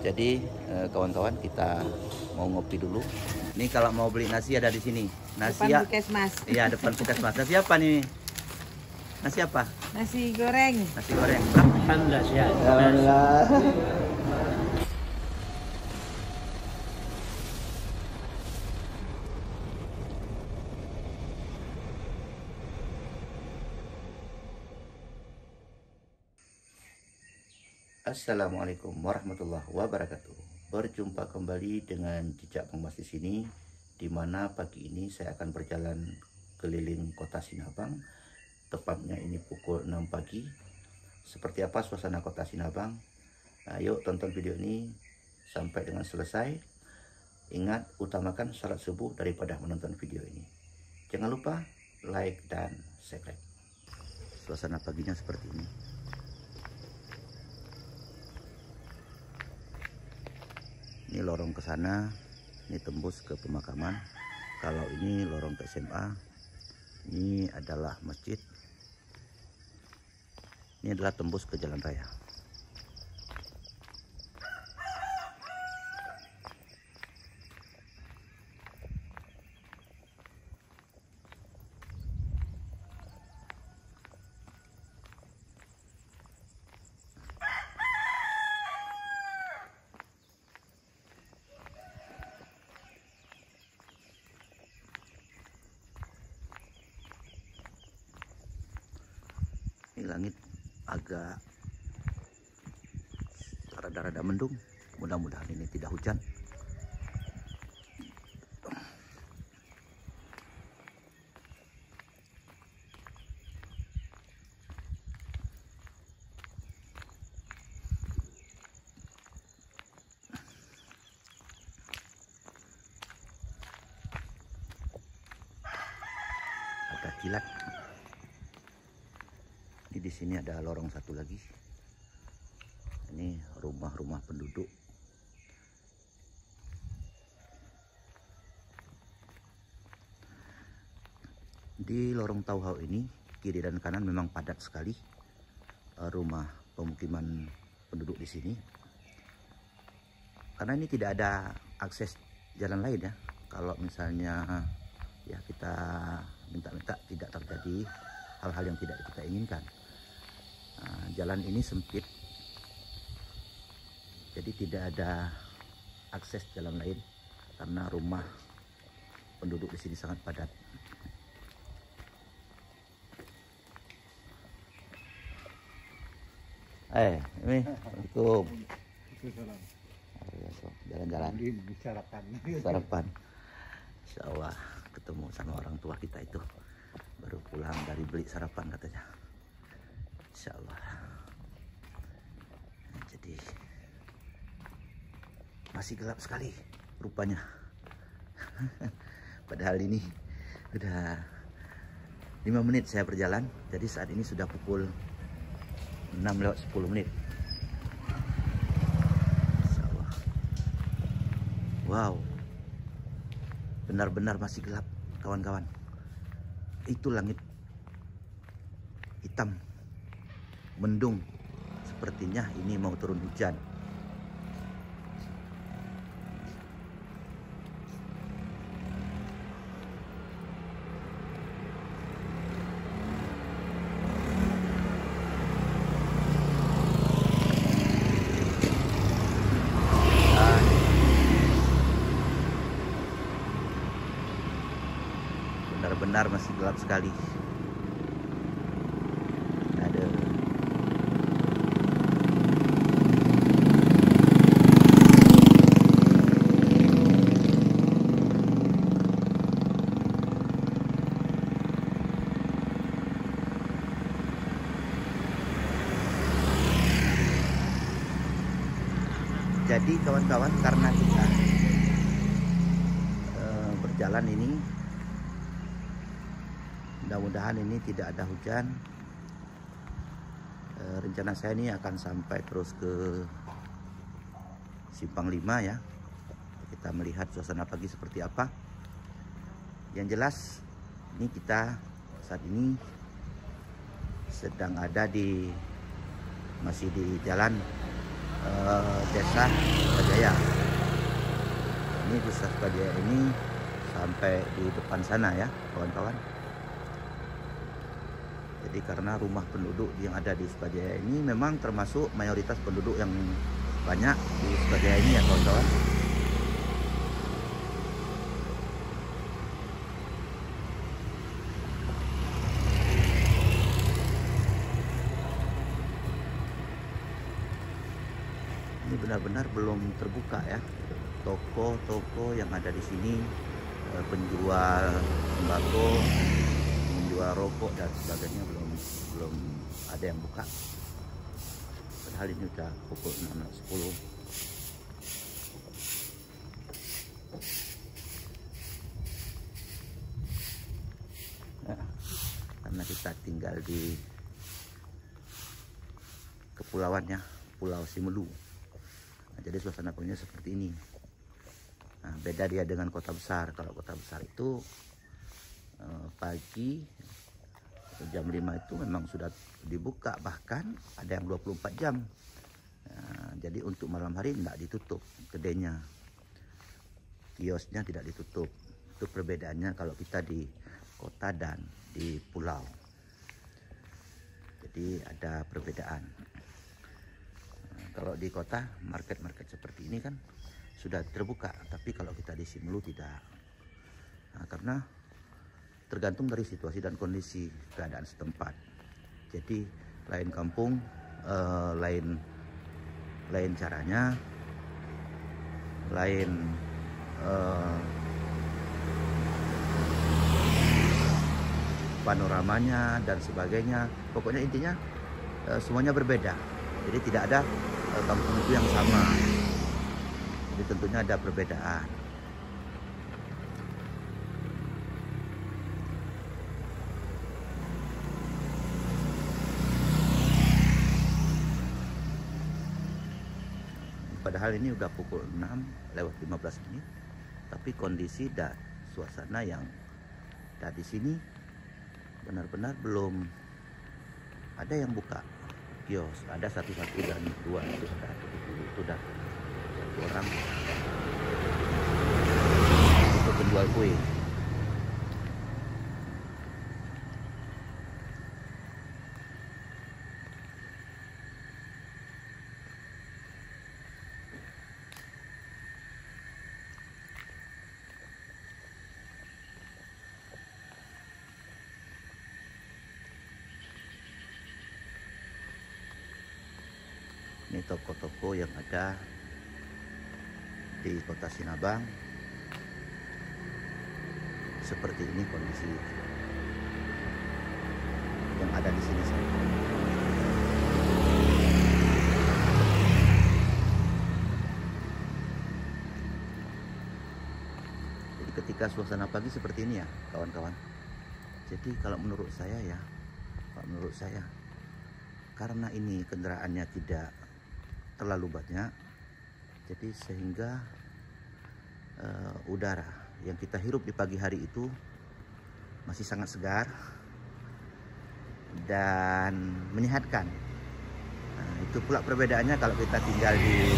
Jadi kawan-kawan, kita mau ngopi dulu. Ini kalau mau beli nasi ada di sini. Nasi Depan Puskesmas. Iya, depan Puskesmas. Nasi apa nih? Nasi apa? Nasi goreng. Nasi goreng. Alhamdulillah sehat. Alhamdulillah. Assalamualaikum warahmatullahi wabarakatuh. Berjumpa kembali dengan Jejak Pengemas di sini, di mana pagi ini saya akan berjalan keliling kota Sinabang. Tepatnya ini pukul 6 pagi. Seperti apa suasana kota Sinabang? Nah, yuk tonton video ini sampai dengan selesai. Ingat, utamakan salat subuh daripada menonton video ini. Jangan lupa like dan subscribe. Suasana paginya seperti ini. Ini lorong ke sana, ini tembus ke pemakaman. Kalau ini lorong ke SMA, ini adalah masjid. Ini adalah tembus ke jalan raya. Ini langit agak rada-rada mendung. Mudah-mudahan ini tidak hujan. Agak kilat. Di sini ada lorong satu lagi. Ini rumah-rumah penduduk. Di lorong Tauhau ini, kiri dan kanan memang padat sekali rumah pemukiman penduduk di sini. Karena ini tidak ada akses jalan lain ya. Kalau misalnya ya kita minta-minta tidak terjadi hal-hal yang tidak kita inginkan. Jalan ini sempit, jadi tidak ada akses jalan lain karena rumah penduduk di sini sangat padat. Ini Assalamualaikum. Jalan-jalan. Sarapan. Insya Allah ketemu sama orang tua kita itu. Baru pulang dari beli sarapan katanya. Insya Allah. Jadi masih gelap sekali rupanya. Padahal ini udah 5 menit saya berjalan. Jadi saat ini sudah pukul 6:10. Insya Allah. Wow. Benar-benar masih gelap kawan-kawan. Itu langit hitam, mendung, sepertinya ini mau turun hujan. Benar-benar masih gelap sekali. Ada. Jadi kawan-kawan, karena kita berjalan ini, mudah-mudahan ini tidak ada hujan. Rencana saya ini akan sampai terus ke Simpang 5 ya. Kita melihat suasana pagi seperti apa. Yang jelas ini kita saat ini sedang ada masih di jalan Desa Sukajaya. Ini Desa Sukajaya ini sampai di depan sana ya kawan-kawan. Jadi karena rumah penduduk yang ada di Sukajaya ini memang termasuk mayoritas penduduk yang banyak di Sukajaya ini ya kawan-kawan. Ini benar-benar belum terbuka ya. Toko-toko yang ada di sini, penjual sembako, menjual rokok dan sebagainya belum ada yang buka. Padahal ini udah pukul 6.10. Nah, karena kita tinggal di kepulauannya, Pulau Simelu. Nah, jadi suasana punya seperti ini. Nah, beda dia dengan kota besar. Kalau kota besar itu pagi jam 5 itu memang sudah dibuka, bahkan ada yang 24 jam. Nah, jadi untuk malam hari tidak ditutup kedainya, kiosnya tidak ditutup. Itu perbedaannya kalau kita di kota dan di pulau. Jadi ada perbedaan. Kalau di kota, market-market seperti ini kan sudah terbuka, tapi kalau kita di Simelu tidak. Nah, karena tergantung dari situasi dan kondisi keadaan setempat. Jadi lain kampung, lain caranya, lain panoramanya dan sebagainya. Pokoknya intinya semuanya berbeda. Jadi tidak ada kampung itu yang sama. Jadi tentunya ada perbedaan. Padahal ini udah pukul 6:15, tapi kondisi dan suasana yang ada di sini benar-benar belum ada yang buka kios. Ada satu dan dua itu sudah satu orang untuk penjual kue. Ini toko-toko yang ada di Kota Sinabang. Seperti ini kondisi yang ada di sini. Jadi ketika suasana pagi seperti ini ya kawan-kawan. Jadi kalau menurut saya ya, karena ini kendaraannya tidak terlalu banyak, jadi sehingga udara yang kita hirup di pagi hari itu masih sangat segar dan menyehatkan. Nah, itu pula perbedaannya kalau kita tinggal di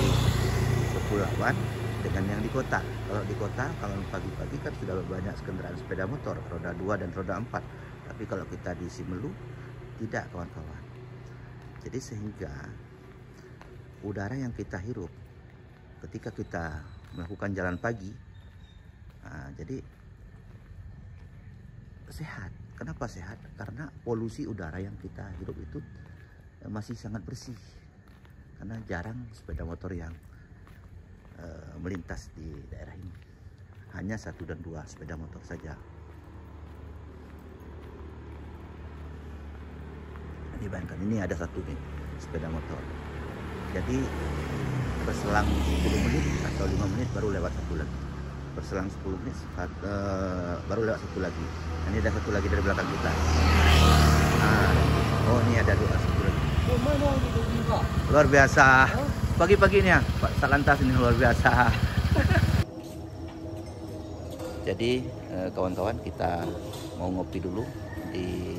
kepulauan dengan yang di kota. Kalau di kota, kalau pagi-pagi kan sudah banyak kendaraan sepeda motor, roda 2 dan roda 4. Tapi kalau kita di Simelu, tidak kawan-kawan. Jadi sehingga udara yang kita hirup ketika kita melakukan jalan pagi, nah, jadi sehat. Kenapa sehat? Karena polusi udara yang kita hirup itu masih sangat bersih. Karena jarang sepeda motor yang melintas di daerah ini. Hanya 1 dan 2 sepeda motor saja. Ini bayangkan, ini ada 1 nih sepeda motor. Jadi berselang 10 menit atau 5 menit baru lewat 1 lagi. Berselang 10 menit baru lewat 1 lagi. Ini ada 1 lagi dari belakang kita. Nah, oh ini ada 2 1 lagi. Luar biasa. Pagi-pagi ini ya Pak Satlantas, ini luar biasa. Jadi kawan-kawan, kita mau ngopi dulu di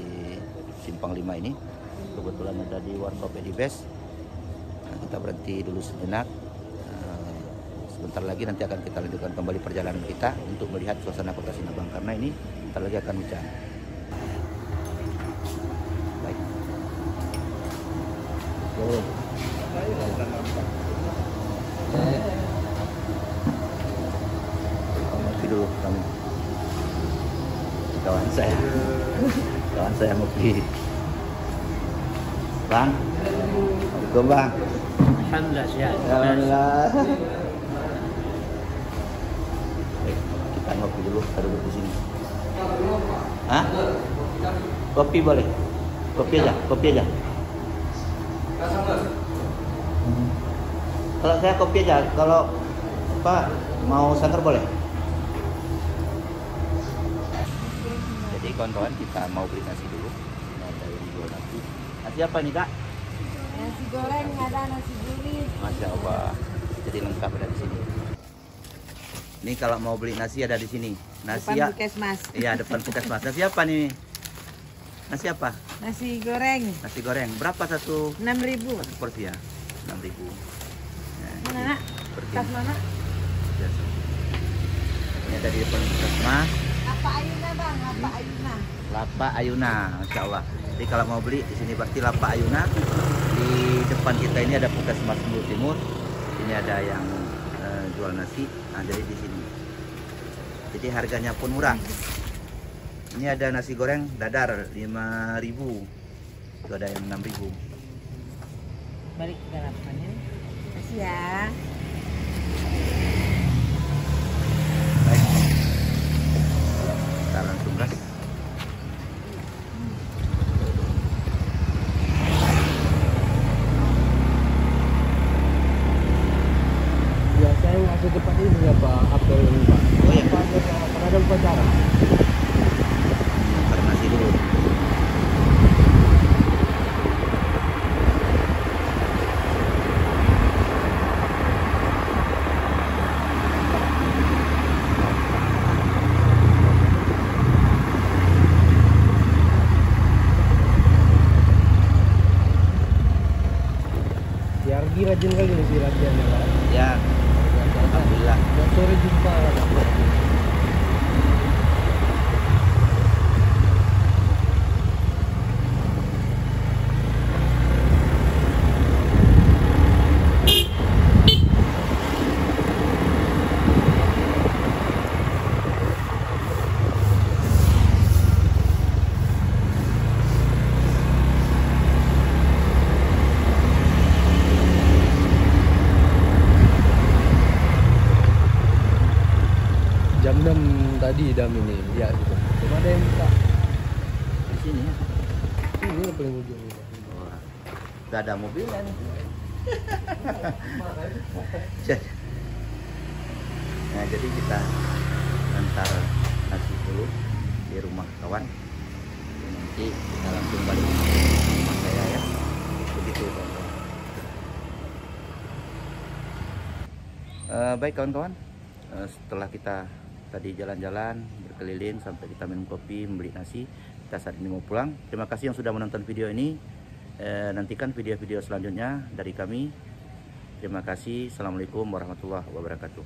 Simpang 5 ini. Kebetulan ada di Warkop Edibes. kita berhenti dulu sejenak. Sebentar lagi nanti akan kita lanjutkan kembali perjalanan kita untuk melihat suasana Kota Sinabang, karena ini sebentar lagi akan hujan. Baik. Ngopi dulu kami. Kawan saya ngopi. Bang, Assalamualaikum bang. Alhamdulillah sehat. Alhamdulillah. Baik, kita ngopi dulu, kita duduk di sini. Hah? Kopi boleh? Kopi aja. Kalau saya kopi aja, kalau Pak mau sanggar boleh? Jadi kawan-kawan, kita mau beli nasi dulu. Ada yang jual nasi. Nasi apa nih kak? Nasi goreng, ada nasi gurih. Masya Allah, jadi lengkap ada di sini. Ini kalau mau beli nasi ada di sini. Nasi Depan Puskesmas. Iya, depan Puskesmas. Nasi apa nih? Nasi apa? Nasi goreng. Nasi goreng. Berapa satu 6.000. porsi ya? 6.000. Nah, Mana nak? seperti Tas mana? biasa. Ini ada di depan Puskesmas. Apa Ayuna bang? Apa Ayuna? Lapak Ayuna, Masya Allah. Jadi kalau mau beli di sini pasti Lapak Ayuna. Di depan kita ini ada Puskesmas Timur. Ini ada yang jual nasi. Nah, jadi di sini. Jadi harganya pun murah. Ini ada nasi goreng dadar 5.000. Itu ada yang 6.000. Balik ke garapannya. Kasih ya. Baik. Kita langsung gas. Biasanya masuk depan ini apa apel ini Pak? Oh iya, Pernah ada upacara? antar nasi dulu. Si Argi rajin kali nih si latihannya Pak. Ya, alhamdulillah. Dan sore jumpa Pak. Jam 6 tadi dam ini, ya gitu. Cuma ada yang buka. Di sini ya. Ini yang paling ujung ini. Wah, gak ada mobil kan? Nah, jadi kita antar nasi dulu di rumah kawan. Nanti kita langsung balik ke rumah saya ya. Begitu kawan-kawan. Baik kawan-kawan, setelah kita tadi jalan-jalan berkeliling sampai kita minum kopi, membeli nasi, kita saat ini mau pulang. Terima kasih yang sudah menonton video ini. Nantikan video-video selanjutnya dari kami. Terima kasih. Assalamualaikum warahmatullahi wabarakatuh.